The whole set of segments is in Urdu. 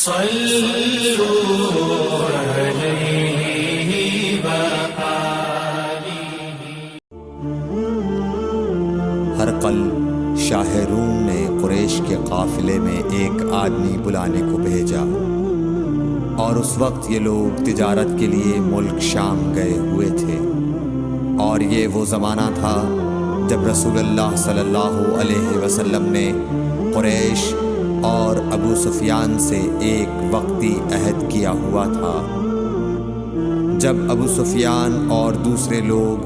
صلوا علیہ وآلہ۔ ہرقل شاہ روم نے قریش کے قافلے میں ایک آدمی بلانے کو بھیجا، اور اس وقت یہ لوگ تجارت کے لیے ملک شام گئے ہوئے تھے، اور یہ وہ زمانہ تھا جب رسول اللہ صلی اللہ علیہ وسلم نے قریش اور ابو سفیان سے ایک وقتی عہد کیا ہوا تھا۔ جب ابو سفیان اور دوسرے لوگ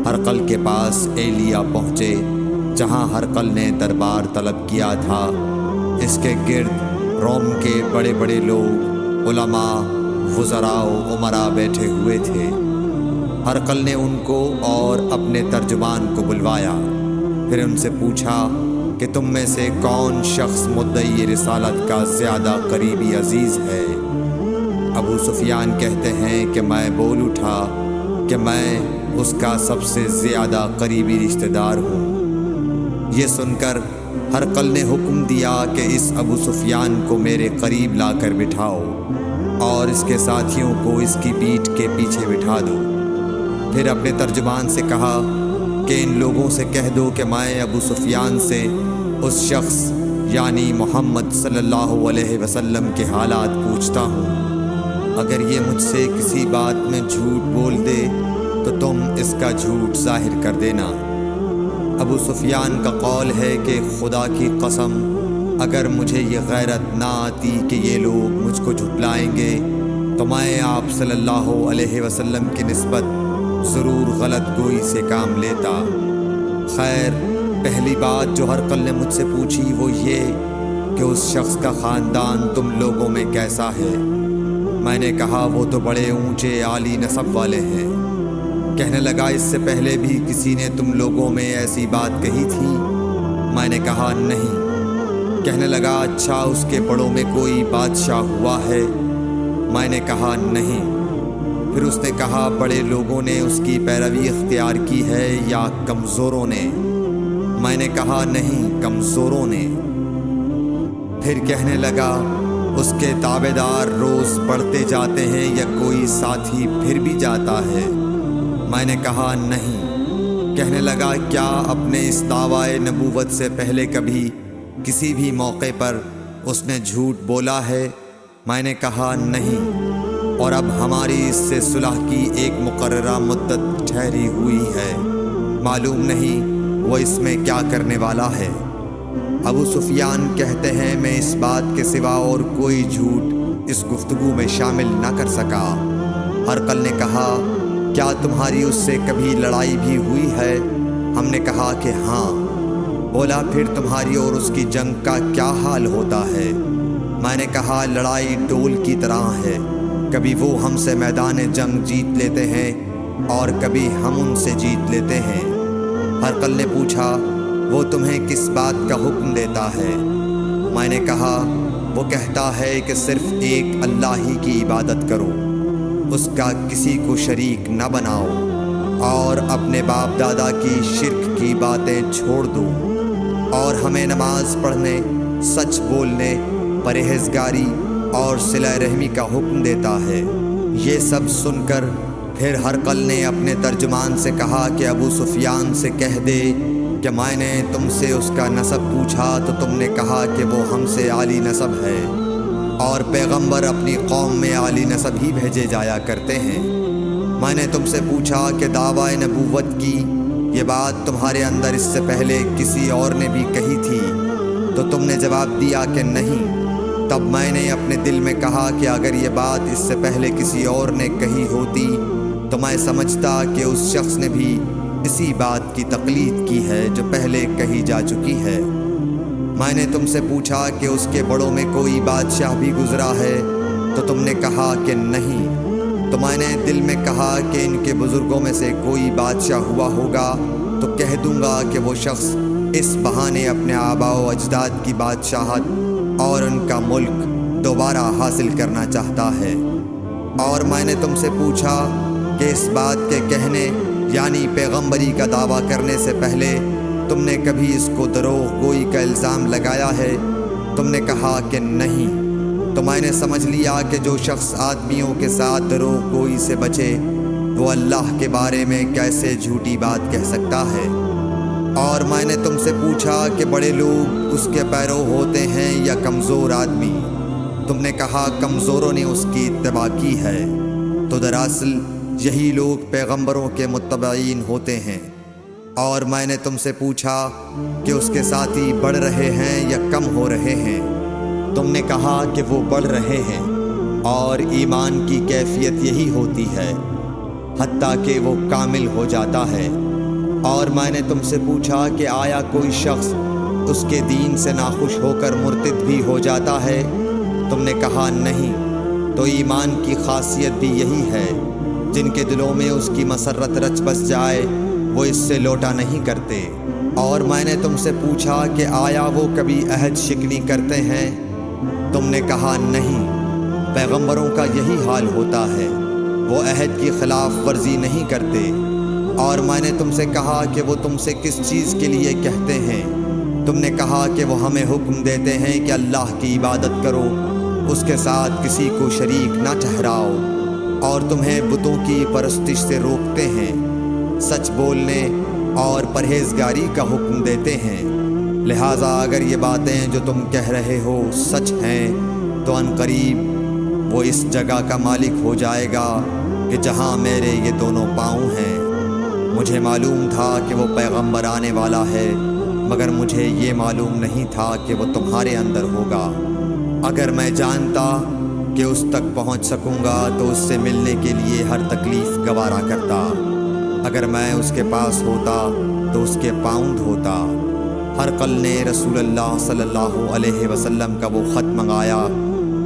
ہرقل کے پاس ایلیا پہنچے جہاں ہرقل نے دربار طلب کیا تھا، اس کے گرد روم کے بڑے بڑے لوگ، علماء، وزراء و امراء بیٹھے ہوئے تھے۔ ہرقل نے ان کو اور اپنے ترجمان کو بلوایا، پھر ان سے پوچھا کہ تم میں سے کون شخص مدعی رسالت کا زیادہ قریبی عزیز ہے؟ ابو سفیان کہتے ہیں کہ میں بول اٹھا کہ میں اس کا سب سے زیادہ قریبی رشتہ دار ہوں۔ یہ سن کر ہرقل نے حکم دیا کہ اس ابو سفیان کو میرے قریب لا کر بٹھاؤ اور اس کے ساتھیوں کو اس کی پیٹھ کے پیچھے بٹھا دو۔ پھر اپنے ترجمان سے کہا کہ ان لوگوں سے کہہ دو کہ میں ابو سفیان سے اس شخص یعنی محمد صلی اللہ علیہ وسلم کے حالات پوچھتا ہوں، اگر یہ مجھ سے کسی بات میں جھوٹ بول دے تو تم اس کا جھوٹ ظاہر کر دینا۔ ابو سفیان کا قول ہے کہ خدا کی قسم اگر مجھے یہ غیرت نہ آتی کہ یہ لوگ مجھ کو جھٹلائیں گے تو میں آپ صلی اللہ علیہ وسلم کی نسبت ضرور غلط گوئی سے کام لیتا۔ خیر، پہلی بات جو ہرقل نے مجھ سے پوچھی وہ یہ کہ اس شخص کا خاندان تم لوگوں میں کیسا ہے؟ میں نے کہا وہ تو بڑے اونچے عالی نسب والے ہیں۔ کہنے لگا اس سے پہلے بھی کسی نے تم لوگوں میں ایسی بات کہی تھی؟ میں نے کہا نہیں۔ کہنے لگا اچھا اس کے بڑوں میں کوئی بادشاہ ہوا ہے؟ میں نے کہا نہیں۔ پھر اس نے کہا بڑے لوگوں نے اس کی پیروی اختیار کی ہے یا کمزوروں نے؟ میں نے کہا نہیں، کمزوروں نے۔ پھر کہنے لگا اس کے تابعدار روز بڑھتے جاتے ہیں یا کوئی ساتھی پھر بھی جاتا ہے؟ میں نے کہا نہیں۔ کہنے لگا کیا اپنے اس دعویٰ نبوت سے پہلے کبھی کسی بھی موقع پر اس نے جھوٹ بولا ہے؟ میں نے کہا نہیں، اور اب ہماری اس سے صلح کی ایک مقررہ مدت ٹھہری ہوئی ہے، معلوم نہیں وہ اس میں کیا کرنے والا ہے۔ ابو سفیان کہتے ہیں میں اس بات کے سوا اور کوئی جھوٹ اس گفتگو میں شامل نہ کر سکا۔ ہرقل نے کہا کیا تمہاری اس سے کبھی لڑائی بھی ہوئی ہے؟ ہم نے کہا کہ ہاں۔ بولا پھر تمہاری اور اس کی جنگ کا کیا حال ہوتا ہے؟ میں نے کہا لڑائی ڈول کی طرح ہے، کبھی وہ ہم سے میدان جنگ جیت لیتے ہیں اور کبھی ہم ان سے جیت لیتے ہیں۔ ہرقل نے پوچھا وہ تمہیں کس بات کا حکم دیتا ہے؟ میں نے کہا وہ کہتا ہے کہ صرف ایک اللہ ہی کی عبادت کرو، اس کا کسی کو شریک نہ بناؤ، اور اپنے باپ دادا کی شرک کی باتیں چھوڑ دو، اور ہمیں نماز پڑھنے، سچ بولنے، پرہیزگاری اور صلہ رحمی کا حکم دیتا ہے۔ یہ سب سن کر پھر ہرقل نے اپنے ترجمان سے کہا کہ ابو سفیان سے کہہ دے کہ میں نے تم سے اس کا نسب پوچھا تو تم نے کہا کہ وہ ہم سے عالی نسب ہے، اور پیغمبر اپنی قوم میں عالی نسب ہی بھیجے جایا کرتے ہیں۔ میں نے تم سے پوچھا کہ دعویٰ نبوت کی یہ بات تمہارے اندر اس سے پہلے کسی اور نے بھی کہی تھی؟ تو تم نے جواب دیا کہ نہیں۔ تب میں نے اپنے دل میں کہا کہ اگر یہ بات اس سے پہلے کسی اور نے کہی ہوتی تو میں سمجھتا کہ اس شخص نے بھی اسی بات کی تقلید کی ہے جو پہلے کہی جا چکی ہے۔ میں نے تم سے پوچھا کہ اس کے بڑوں میں کوئی بادشاہ بھی گزرا ہے تو تم نے کہا کہ نہیں۔ تو میں نے دل میں کہا کہ ان کے بزرگوں میں سے کوئی بادشاہ ہوا ہوگا تو کہہ دوں گا کہ وہ شخص اس بہانے اپنے آباء و اجداد کی بادشاہت اور ان کا ملک دوبارہ حاصل کرنا چاہتا ہے۔ اور میں نے تم سے پوچھا کہ اس بات کے کہنے یعنی پیغمبری کا دعویٰ کرنے سے پہلے تم نے کبھی اس کو دروغ گوئی کا الزام لگایا ہے؟ تم نے کہا کہ نہیں۔ تو میں نے سمجھ لیا کہ جو شخص آدمیوں کے ساتھ دروغ گوئی سے بچے وہ اللہ کے بارے میں کیسے جھوٹی بات کہہ سکتا ہے۔ اور میں نے تم سے پوچھا کہ بڑے لوگ اس کے پیرو ہوتے ہیں یا کمزور آدمی؟ تم نے کہا کمزوروں نے اس کی اتباع کی ہے۔ تو دراصل یہی لوگ پیغمبروں کے متبعین ہوتے ہیں۔ اور میں نے تم سے پوچھا کہ اس کے ساتھی بڑھ رہے ہیں یا کم ہو رہے ہیں؟ تم نے کہا کہ وہ بڑھ رہے ہیں، اور ایمان کی کیفیت یہی ہوتی ہے حتیٰ کہ وہ کامل ہو جاتا ہے۔ اور میں نے تم سے پوچھا کہ آیا کوئی شخص اس کے دین سے ناخوش ہو کر مرتد بھی ہو جاتا ہے؟ تم نے کہا نہیں۔ تو ایمان کی خاصیت بھی یہی ہے، جن کے دلوں میں اس کی مسرت رچ بس جائے وہ اس سے لوٹا نہیں کرتے۔ اور میں نے تم سے پوچھا کہ آیا وہ کبھی عہد شکنی کرتے ہیں؟ تم نے کہا نہیں۔ پیغمبروں کا یہی حال ہوتا ہے، وہ عہد کی خلاف ورزی نہیں کرتے۔ اور میں نے تم سے کہا کہ وہ تم سے کس چیز کے لیے کہتے ہیں؟ تم نے کہا کہ وہ ہمیں حکم دیتے ہیں کہ اللہ کی عبادت کرو، اس کے ساتھ کسی کو شریک نہ ٹھہراؤ، اور تمہیں بتوں کی پرستش سے روکتے ہیں، سچ بولنے اور پرہیزگاری کا حکم دیتے ہیں۔ لہٰذا اگر یہ باتیں جو تم کہہ رہے ہو سچ ہیں تو عنقریب وہ اس جگہ کا مالک ہو جائے گا کہ جہاں میرے یہ دونوں پاؤں ہیں۔ مجھے معلوم تھا کہ وہ پیغمبر آنے والا ہے، مگر مجھے یہ معلوم نہیں تھا کہ وہ تمہارے اندر ہوگا۔ اگر میں جانتا کہ اس تک پہنچ سکوں گا تو اس سے ملنے کے لیے ہر تکلیف گوارا کرتا۔ اگر میں اس کے پاس ہوتا تو اس کے پاؤں دھوتا۔ ہرقل نے رسول اللہ صلی اللہ علیہ وسلم کا وہ خط منگایا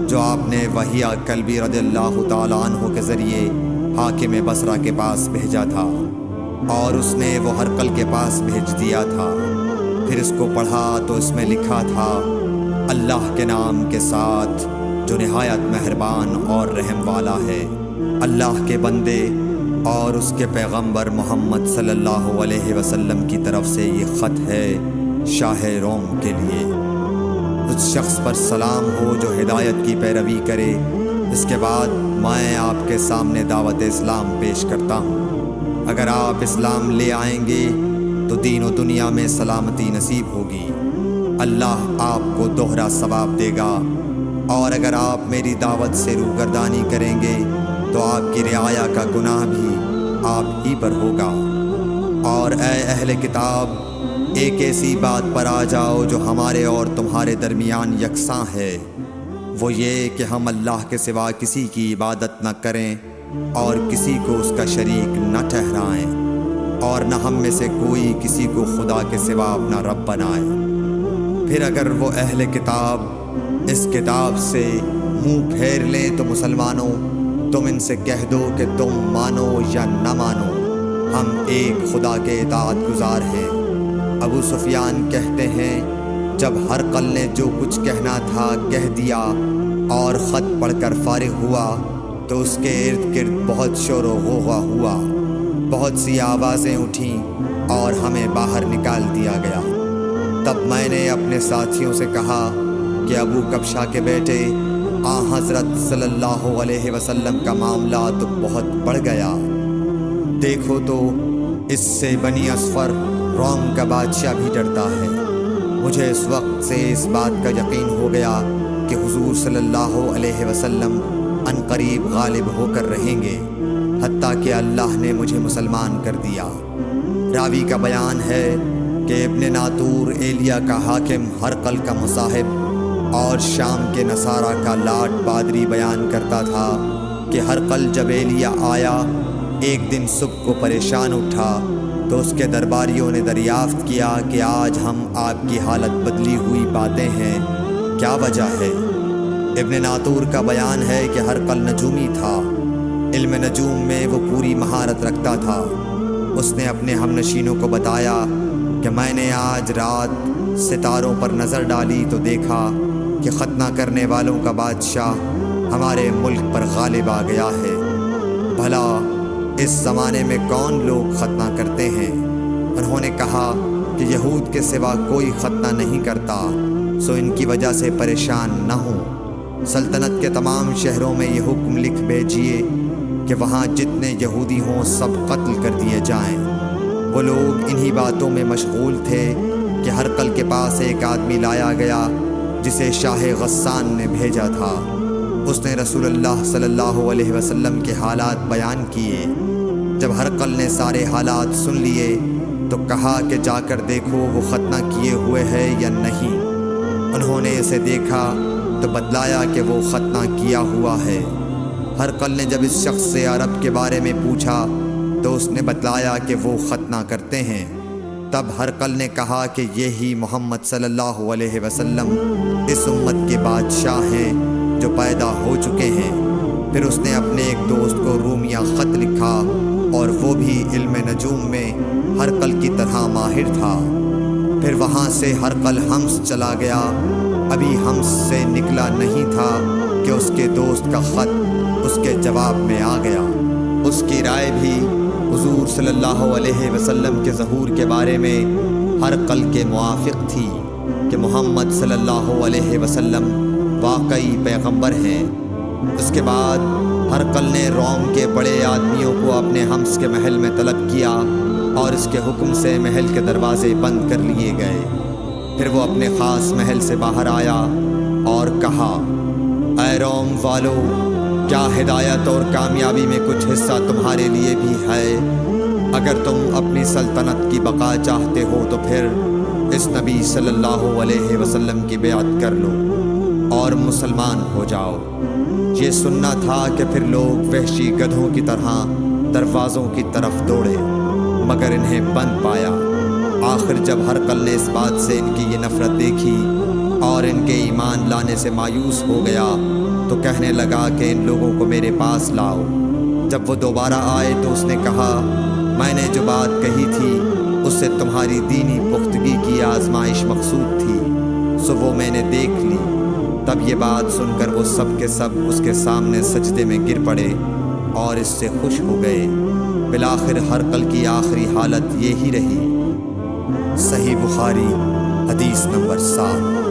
جو آپ نے وحیہ کلبی رضی اللہ تعالیٰ عنہ کے ذریعے حاکم بصرہ کے پاس بھیجا تھا، اور اس نے وہ ہرقل کے پاس بھیج دیا تھا۔ پھر اس کو پڑھا تو اس میں لکھا تھا، اللہ کے نام کے ساتھ جو نہایت مہربان اور رحم والا ہے۔ اللہ کے بندے اور اس کے پیغمبر محمد صلی اللہ علیہ وسلم کی طرف سے یہ خط ہے شاہ روم کے لیے۔ اس شخص پر سلام ہو جو ہدایت کی پیروی کرے۔ اس کے بعد میں آپ کے سامنے دعوت اسلام پیش کرتا ہوں۔ اگر آپ اسلام لے آئیں گے تو دین و دنیا میں سلامتی نصیب ہوگی، اللہ آپ کو دوہرا ثواب دے گا۔ اور اگر آپ میری دعوت سے روگردانی کریں گے تو آپ کی رعایا کا گناہ بھی آپ ہی پر ہوگا۔ اور اے اہل کتاب، ایک ایسی بات پر آ جاؤ جو ہمارے اور تمہارے درمیان یکساں ہے، وہ یہ کہ ہم اللہ کے سوا کسی کی عبادت نہ کریں اور کسی کو اس کا شریک نہ ٹھہرائیں، اور نہ ہم میں سے کوئی کسی کو خدا کے سوا اپنا رب بنائے۔ پھر اگر وہ اہل کتاب اس کتاب سے منہ پھیر لیں تو مسلمانوں، تم ان سے کہہ دو کہ تم مانو یا نہ مانو، ہم ایک خدا کے اطاعت گزار ہیں۔ ابو سفیان کہتے ہیں، جب ہرقل نے جو کچھ کہنا تھا کہہ دیا اور خط پڑھ کر فارغ ہوا تو اس کے ارد گرد بہت شور و غوغا ہوا، بہت سی آوازیں اٹھیں اور ہمیں باہر نکال دیا گیا۔ تب میں نے اپنے ساتھیوں سے کہا کہ ابو کبشہ کے بیٹے حضرت صلی اللہ علیہ وسلم کا معاملہ تو بہت بڑھ گیا۔ دیکھو تو اس سے بنی اصفر روم کا بادشاہ بھی ڈرتا ہے۔ مجھے اس وقت سے اس بات کا یقین ہو گیا کہ حضور صلی اللہ علیہ وسلم عنقریب غالب ہو کر رہیں گے، حتیٰ کہ اللہ نے مجھے مسلمان کر دیا۔ راوی کا بیان ہے کہ ابن ناطور ایلیا کا حاکم ہرقل کا مصاحب اور شام کے نصارہ کا لاٹ پادری بیان کرتا تھا کہ ہرقل جب ایلیا آیا ایک دن صبح کو پریشان اٹھا تو اس کے درباریوں نے دریافت کیا کہ آج ہم آپ کی حالت بدلی ہوئی پاتے ہیں، کیا وجہ ہے؟ ابن ناطور کا بیان ہے کہ ہرقل نجومی تھا، علم نجوم میں وہ پوری مہارت رکھتا تھا۔ اس نے اپنے ہم نشینوں کو بتایا کہ میں نے آج رات ستاروں پر نظر ڈالی تو دیکھا کہ ختنہ کرنے والوں کا بادشاہ ہمارے ملک پر غالب آ گیا ہے۔ بھلا اس زمانے میں کون لوگ ختنہ کرتے ہیں؟ انہوں نے کہا کہ یہود کے سوا کوئی ختنہ نہیں کرتا، سو ان کی وجہ سے پریشان نہ ہوں۔ سلطنت کے تمام شہروں میں یہ حکم لکھ بھیجیے کہ وہاں جتنے یہودی ہوں سب قتل کر دیے جائیں۔ وہ لوگ انہی باتوں میں مشغول تھے کہ ہرقل کے پاس ایک آدمی لایا گیا جسے شاہ غسان نے بھیجا تھا۔ اس نے رسول اللہ صلی اللہ علیہ وسلم کے حالات بیان کیے۔ جب ہرقل نے سارے حالات سن لیے تو کہا کہ جا کر دیکھو وہ ختنہ کیے ہوئے ہے یا نہیں۔ انہوں نے اسے دیکھا تو بتلایا کہ وہ ختنہ کیا ہوا ہے۔ ہرقل نے جب اس شخص سے عرب کے بارے میں پوچھا تو اس نے بتلایا کہ وہ ختنہ کرتے ہیں۔ تب ہرقل نے کہا کہ یہی محمد صلی اللہ علیہ وسلم اس امت کے بادشاہ ہیں جو پیدا ہو چکے ہیں۔ پھر اس نے اپنے ایک دوست کو رومیہ خط لکھا اور وہ بھی علم نجوم میں ہرقل کی طرح ماہر تھا۔ پھر وہاں سے ہرقل حمص چلا گیا۔ ابھی حمص سے نکلا نہیں تھا کہ اس کے دوست کا خط اس کے جواب میں آ گیا۔ اس کی رائے بھی حضور صلی اللہ علیہ وسلم کے ظہور کے بارے میں ہرقل کے موافق تھی کہ محمد صلی اللہ علیہ وسلم واقعی پیغمبر ہیں۔ اس کے بعد ہرقل نے روم کے بڑے آدمیوں کو اپنے حمص کے محل میں طلب کیا اور اس کے حکم سے محل کے دروازے بند کر لیے گئے۔ پھر وہ اپنے خاص محل سے باہر آیا اور کہا، اے روم والو، کیا ہدایت اور کامیابی میں کچھ حصہ تمہارے لیے بھی ہے؟ اگر تم اپنی سلطنت کی بقا چاہتے ہو تو پھر اس نبی صلی اللہ علیہ وسلم کی بیعت کر لو اور مسلمان ہو جاؤ۔ یہ سننا تھا کہ پھر لوگ وحشی گدھوں کی طرح دروازوں کی طرف دوڑے، مگر انہیں بند پایا۔ آخر جب ہرقل نے اس بات سے ان کی یہ نفرت دیکھی اور ان کے ایمان لانے سے مایوس ہو گیا تو کہنے لگا کہ ان لوگوں کو میرے پاس لاؤ۔ جب وہ دوبارہ آئے تو اس نے کہا، میں نے جو بات کہی تھی اس سے تمہاری دینی پختگی کی آزمائش مقصود تھی، سو وہ میں نے دیکھ لی۔ تب یہ بات سن کر وہ سب کے سب اس کے سامنے سجدے میں گر پڑے اور اس سے خوش ہو گئے۔ بالآخر ہرقل کی آخری حالت یہی رہی۔ صحیح بخاری حدیث نمبر 7۔